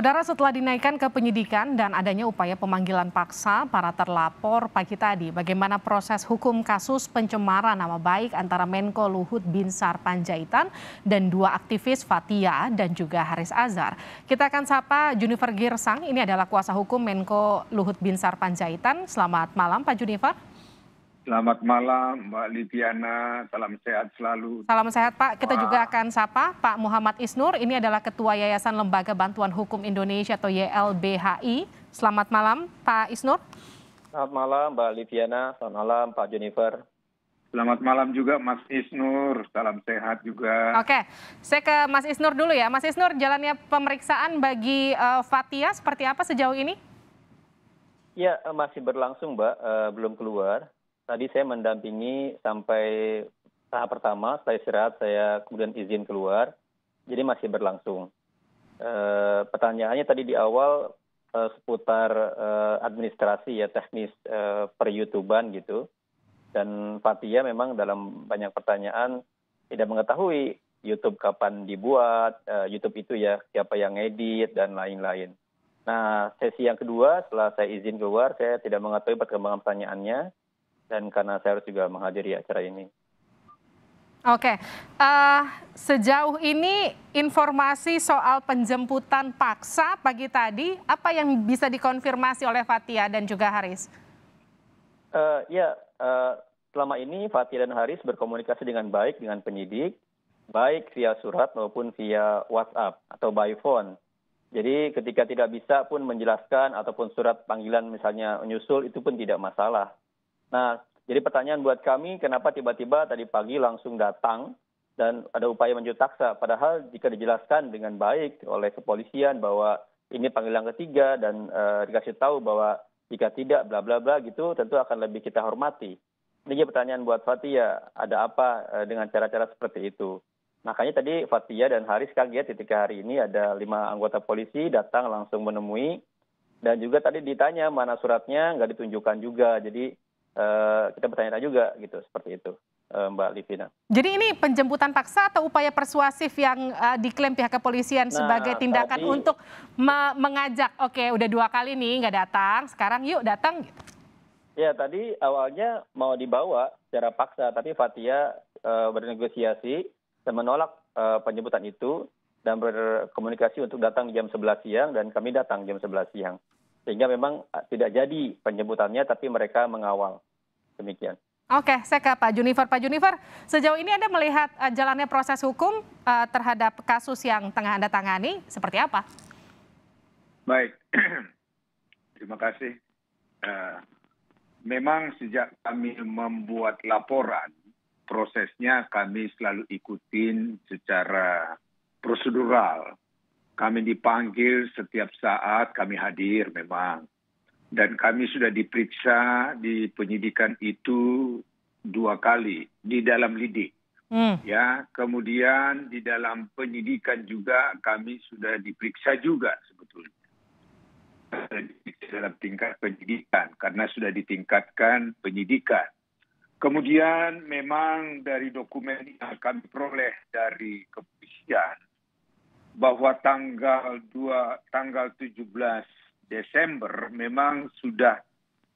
Saudara, setelah dinaikkan ke penyidikan dan adanya upaya pemanggilan paksa para terlapor pagi tadi, bagaimana proses hukum kasus pencemaran nama baik antara Menko Luhut Binsar Panjaitan dan dua aktivis Fathia dan juga Haris Azhar. Kita akan sapa Junifer Girsang, ini adalah kuasa hukum Menko Luhut Binsar Panjaitan. Selamat malam Pak Junifer. Selamat malam Mbak Liviana, salam sehat selalu. Salam sehat Pak, kita juga akan sapa Pak Muhammad Isnur, ini adalah Ketua Yayasan Lembaga Bantuan Hukum Indonesia atau YLBHI. Selamat malam Pak Isnur. Selamat malam Mbak Liviana, selamat malam Pak Junifer. Selamat malam juga Mas Isnur, salam sehat juga. Oke, saya ke Mas Isnur dulu ya. Mas Isnur, jalannya pemeriksaan bagi Fathia seperti apa sejauh ini? Ya, masih berlangsung Mbak, belum keluar. Tadi saya mendampingi sampai tahap pertama, setelah istirahat saya kemudian izin keluar, jadi masih berlangsung. Pertanyaannya tadi di awal seputar administrasi ya, teknis per YouTuber gitu. Dan Fathia memang dalam banyak pertanyaan tidak mengetahui YouTube kapan dibuat, YouTube itu ya siapa yang edit dan lain-lain. Nah, sesi yang kedua setelah saya izin keluar, saya tidak mengetahui perkembangan pertanyaannya. Dan karena saya harus juga menghadiri acara ini. Oke, sejauh ini informasi soal penjemputan paksa pagi tadi, apa yang bisa dikonfirmasi oleh Fathia dan juga Haris? Selama ini Fathia dan Haris berkomunikasi dengan baik dengan penyidik, baik via surat maupun via WhatsApp atau by phone. Jadi ketika tidak bisa pun menjelaskan ataupun surat panggilan misalnya menyusul itu pun tidak masalah. Nah, jadi pertanyaan buat kami, kenapa tiba-tiba tadi pagi langsung datang dan ada upaya menjemput paksa? Padahal jika dijelaskan dengan baik oleh kepolisian bahwa ini panggilan ketiga dan dikasih tahu bahwa jika tidak bla bla bla gitu, tentu akan lebih kita hormati. Ini pertanyaan buat Fathia, ada apa dengan cara-cara seperti itu? Makanya tadi Fathia dan Haris kaget ketika hari ini ada 5 anggota polisi datang langsung menemui. Dan juga tadi ditanya mana suratnya, nggak ditunjukkan juga. Jadi kita bertanya juga gitu, seperti itu Mbak Livina. Jadi ini penjemputan paksa atau upaya persuasif yang diklaim pihak kepolisian sebagai tindakan untuk mengajak, oke udah 2 kali nih nggak datang, sekarang yuk datang gitu. Ya tadi awalnya mau dibawa secara paksa, tapi Fathia bernegosiasi dan menolak penjemputan itu dan berkomunikasi untuk datang jam 11 siang dan kami datang jam 11 siang. Sehingga memang tidak jadi penjemputannya, tapi mereka mengawal. Demikian. Oke, saya ke Pak Junifer. Pak Junifer, sejauh ini Anda melihat jalannya proses hukum terhadap kasus yang tengah Anda tangani, seperti apa? Baik, terima kasih. Memang sejak kami membuat laporan, prosesnya kami selalu ikutin secara prosedural. Kami dipanggil setiap saat, kami hadir memang. Dan kami sudah diperiksa di penyidikan itu 2 kali di dalam lidik. Ya, kemudian di dalam penyidikan juga kami sudah diperiksa juga sebetulnya. Dalam tingkat penyidikan, karena sudah ditingkatkan penyidikan. Kemudian memang dari dokumen yang kami peroleh dari kepolisian, bahwa tanggal 17 Desember memang sudah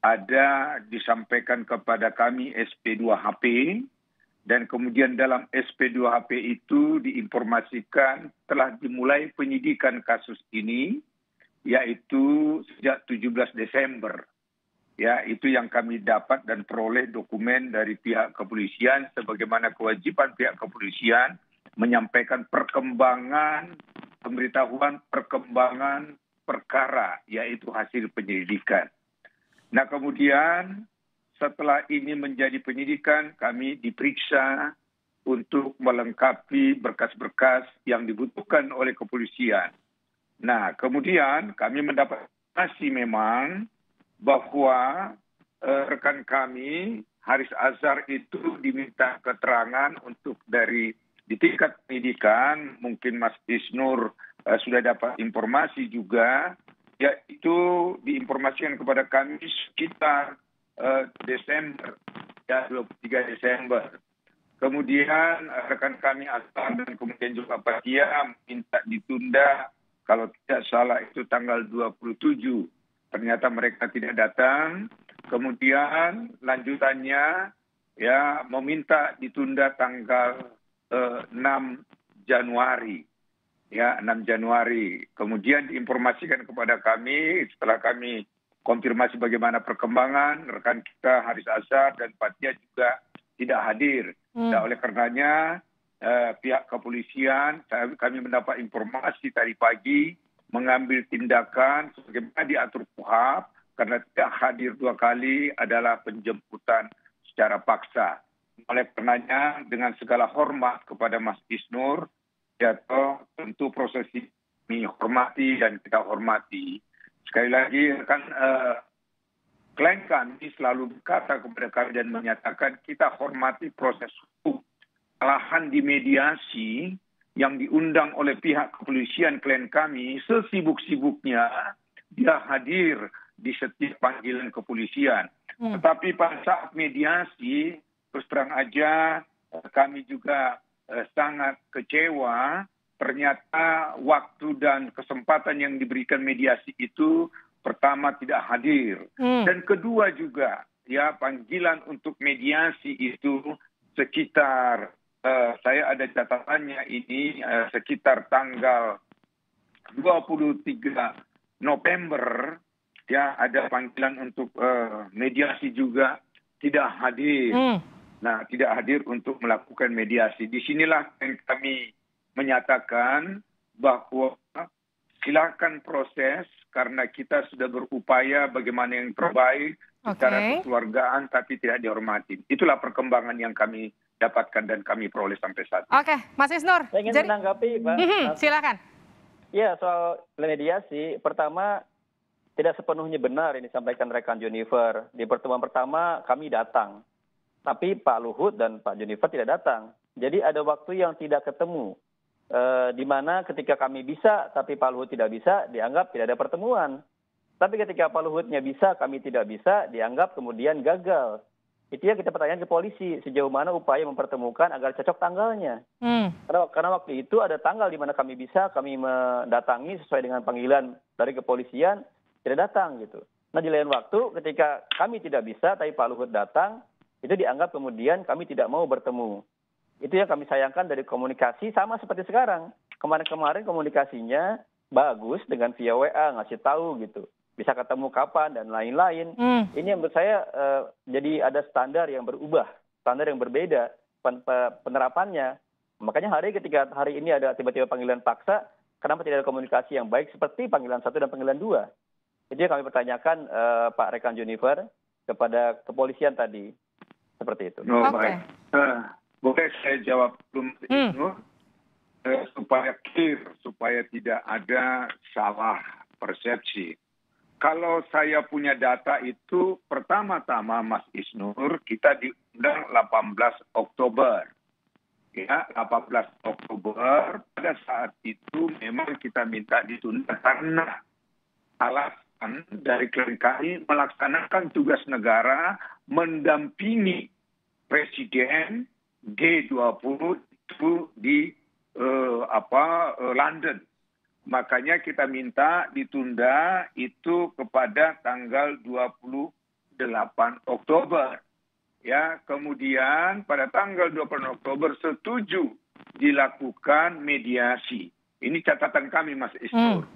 ada disampaikan kepada kami SP2HP dan kemudian dalam SP2HP itu diinformasikan telah dimulai penyidikan kasus ini yaitu sejak 17 Desember. Ya, itu yang kami dapat dan peroleh dokumen dari pihak kepolisian sebagaimana kewajiban pihak kepolisian menyampaikan perkembangan, pemberitahuan perkembangan perkara, yaitu hasil penyelidikan. Nah kemudian setelah ini menjadi penyidikan, kami diperiksa untuk melengkapi berkas-berkas yang dibutuhkan oleh kepolisian. Nah kemudian kami mendapat informasi memang bahwa rekan kami, Haris Azhar itu diminta keterangan untuk di tingkat pendidikan, mungkin Mas Isnur sudah dapat informasi juga, yaitu diinformasikan kepada kami sekitar Desember, ya 23 Desember. Kemudian rekan kami Azhar dan kemudian juga Fathia minta ditunda kalau tidak salah itu tanggal 27. Ternyata mereka tidak datang. Kemudian lanjutannya ya meminta ditunda tanggal 6 Januari. Ya, 6 Januari. Kemudian diinformasikan kepada kami setelah kami konfirmasi bagaimana perkembangan, rekan kita Haris Azhar dan Fathia juga tidak hadir. Nah, oleh karenanya pihak kepolisian, kami mendapat informasi tadi pagi mengambil tindakan sebagaimana diatur KUHP karena tidak hadir 2 kali adalah penjemputan secara paksa. Oleh karenanya dengan segala hormat kepada Mas Isnur, ya tentu proses ini hormati dan kita hormati. Sekali lagi kan klien kami selalu berkata kepada kami dan menyatakan kita hormati proses hukum. Kesalahan di mediasi yang diundang oleh pihak kepolisian klien kami sesibuk-sibuknya dia hadir di setiap panggilan kepolisian. Tetapi pada saat mediasi terus terang aja kami juga sangat kecewa ternyata waktu dan kesempatan yang diberikan mediasi itu pertama tidak hadir dan kedua juga ya panggilan untuk mediasi itu sekitar saya ada catatannya ini sekitar tanggal 23 November ya ada panggilan untuk mediasi juga tidak hadir. Nah, tidak hadir untuk melakukan mediasi. Disinilah yang kami menyatakan bahwa silakan proses karena kita sudah berupaya bagaimana yang terbaik secara kekeluargaan tapi tidak dihormati. Itulah perkembangan yang kami dapatkan dan kami peroleh sampai saat ini. Oke, Mas Isnur. Saya ingin menanggapi, Pak. Silakan. Ya, soal mediasi, pertama tidak sepenuhnya benar yang disampaikan rekan Junifer. Di pertemuan pertama kami datang. Tapi Pak Luhut dan Pak Junifer tidak datang. Jadi ada waktu yang tidak ketemu. Di mana ketika kami bisa, tapi Pak Luhut tidak bisa, dianggap tidak ada pertemuan. Tapi ketika Pak Luhutnya bisa, kami tidak bisa, dianggap kemudian gagal. Itu yang kita pertanyakan ke polisi, sejauh mana upaya mempertemukan agar cocok tanggalnya. Karena waktu itu ada tanggal di mana kami bisa, kami mendatangi sesuai dengan panggilan dari kepolisian, tidak datang gitu. Nah di lain waktu ketika kami tidak bisa, tapi Pak Luhut datang, itu dianggap kemudian kami tidak mau bertemu. Itu yang kami sayangkan dari komunikasi sama seperti sekarang. Kemarin-kemarin komunikasinya bagus dengan via WA, ngasih tahu gitu. Bisa ketemu kapan dan lain-lain. Ini yang menurut saya jadi ada standar yang berubah, standar yang berbeda penerapannya. Makanya ketika hari ini ada tiba-tiba panggilan paksa, kenapa tidak ada komunikasi yang baik seperti panggilan 1 dan panggilan 2? Itu yang kami pertanyakan Pak Rekan Junifer kepada kepolisian tadi. Seperti itu. Baik. Boleh saya jawab belum itu supaya clear, supaya tidak ada salah persepsi. Kalau saya punya data itu pertama-tama Mas Isnur kita diundang 18 Oktober. Ya, 18 Oktober pada saat itu memang kita minta ditunda karena alasan dari klien kami melaksanakan tugas negara mendampingi Presiden G20 itu di London. Makanya kita minta ditunda itu kepada tanggal 28 Oktober. Ya, kemudian pada tanggal 28 Oktober setuju dilakukan mediasi. Ini catatan kami Mas Isnur.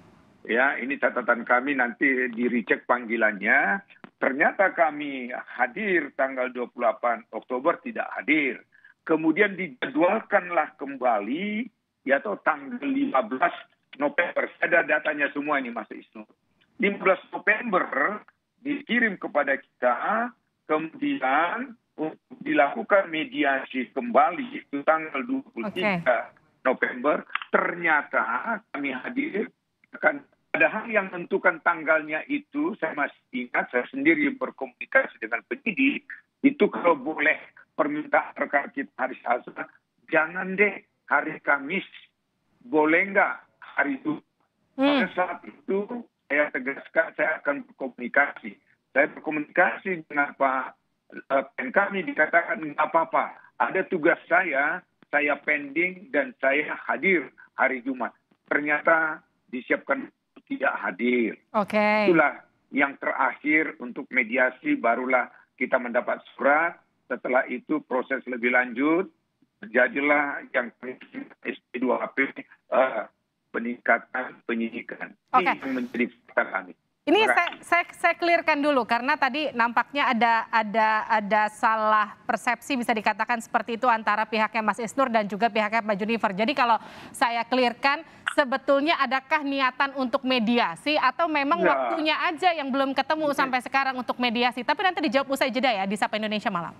Ya, ini catatan kami nanti di-recheck panggilannya. Ternyata kami hadir tanggal 28 Oktober tidak hadir. Kemudian dijadwalkanlah kembali yaitu tanggal 15 November. Ada datanya semua ini Mas Isnur. 15 November dikirim kepada kita, kemudian dilakukan mediasi kembali itu tanggal 23 November. Ternyata kami hadir akan padahal yang menentukan tanggalnya itu, saya masih ingat, saya sendiri berkomunikasi dengan penyidik, itu kalau boleh permintaan rekan kita Haris Azhar, jangan deh hari Kamis, boleh nggak hari itu? Pada saat itu saya tegaskan saya akan berkomunikasi. Saya berkomunikasi dengan Pak kami dikatakan nggak apa-apa. Ada tugas saya pending dan saya hadir hari Jumat. Ternyata disiapkan tidak hadir. Oke. Itulah yang terakhir untuk mediasi, barulah kita mendapat surat. Setelah itu proses lebih lanjut, terjadilah yang SP2HP, peningkatan penyidikan. Oke. Ini yang menjadi fakta kami. Ini saya clearkan dulu karena tadi nampaknya ada salah persepsi bisa dikatakan seperti itu antara pihaknya Mas Isnur dan juga pihaknya Pak Junifer. Jadi kalau saya clearkan, sebetulnya adakah niatan untuk mediasi atau memang waktunya aja yang belum ketemu sampai sekarang untuk mediasi? Tapi nanti dijawab usai jeda ya di Sapa Indonesia Malam.